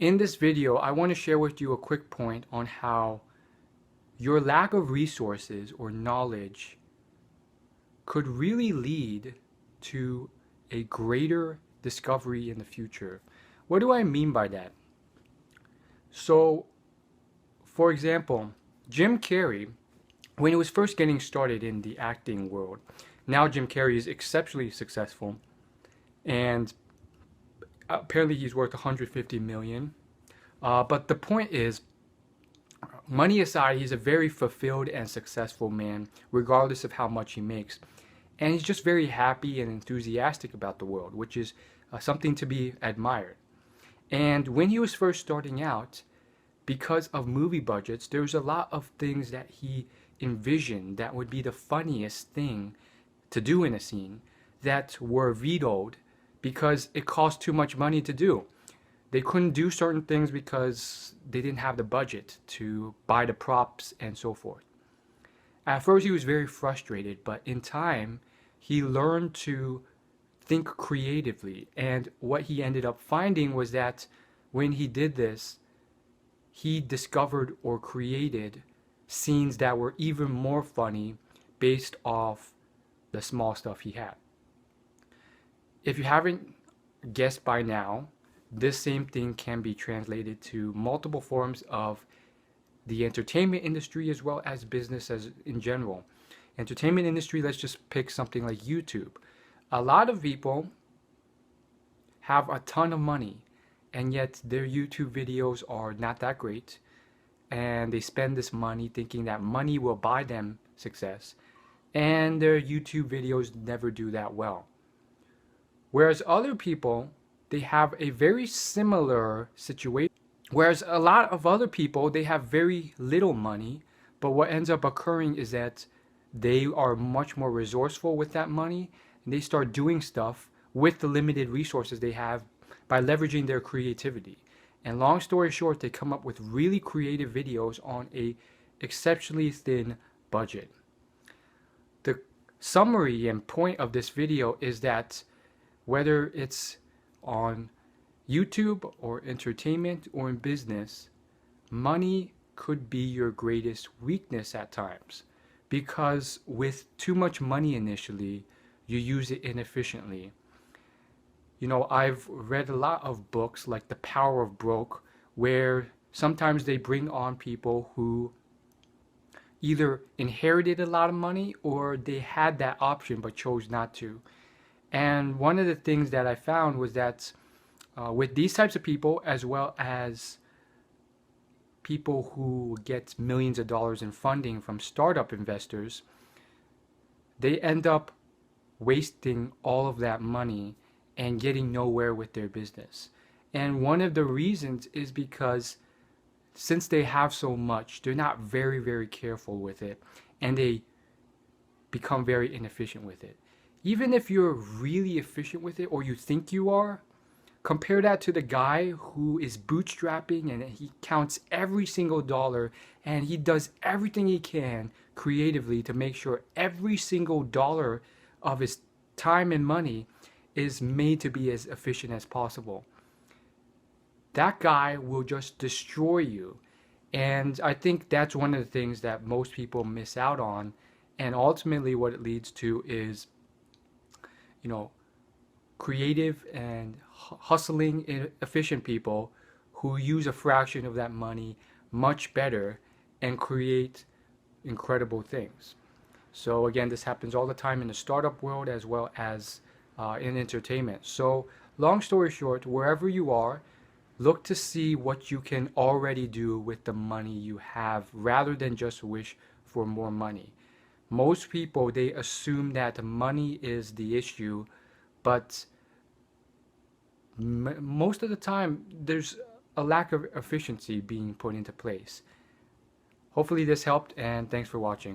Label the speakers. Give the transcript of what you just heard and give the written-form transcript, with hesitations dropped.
Speaker 1: In this video, I want to share with you a quick point on how your lack of resources or knowledge could really lead to a greater discovery in the future. What do I mean by that? So, for example, Jim Carrey, when he was first getting started in the acting world, now Jim Carrey is exceptionally successful, and apparently he's worth 150 million. But the point is, money aside, he's a very fulfilled and successful man, regardless of how much he makes. And he's just very happy and enthusiastic about the world, which is something to be admired. And when he was first starting out, because of movie budgets, there was a lot of things that he envisioned that would be the funniest thing to do in a scene that were vetoed because it cost too much money to do. They couldn't do certain things because they didn't have the budget to buy the props and so forth. At first, he was very frustrated, but in time, he learned to think creatively. And what he ended up finding was that when he did this, he discovered or created scenes that were even more funny based off the small stuff he had. If you haven't guessed by now, this same thing can be translated to multiple forms of the entertainment industry as well as business as in general. Entertainment industry, let's just pick something like YouTube. A lot of people have a ton of money, and yet their YouTube videos are not that great, and they spend this money thinking that money will buy them success, and their YouTube videos never do that well. Whereas other people, they have a very similar situation. Whereas a lot of other people, they have very little money, but what ends up occurring is that they are much more resourceful with that money, and they start doing stuff with the limited resources they have by leveraging their creativity. And long story short, they come up with really creative videos on a exceptionally thin budget. The summary and point of this video is that whether it's on YouTube or entertainment or in business, money could be your greatest weakness at times, because with too much money initially, you use it inefficiently. You know, I've read a lot of books like The Power of Broke, where sometimes they bring on people who either inherited a lot of money or they had that option but chose not to. And one of the things that I found was that with these types of people, as well as people who get millions of dollars in funding from startup investors, they end up wasting all of that money and getting nowhere with their business. And one of the reasons is because since they have so much, they're not very, very careful with it, and they become very inefficient with it. Even if you're really efficient with it, or you think you are, compare that to the guy who is bootstrapping and he counts every single dollar and he does everything he can creatively to make sure every single dollar of his time and money is made to be as efficient as possible. That guy will just destroy you. And I think that's one of the things that most people miss out on. And ultimately what it leads to is, you know, creative and hustling efficient people who use a fraction of that money much better and create incredible things. So again, this happens all the time in the startup world as well as in entertainment. So long story short, wherever you are, look to see what you can already do with the money you have rather than just wish for more money. Most people, they assume that money is the issue, but most of the time there's a lack of efficiency being put into place. Hopefully this helped, and thanks for watching.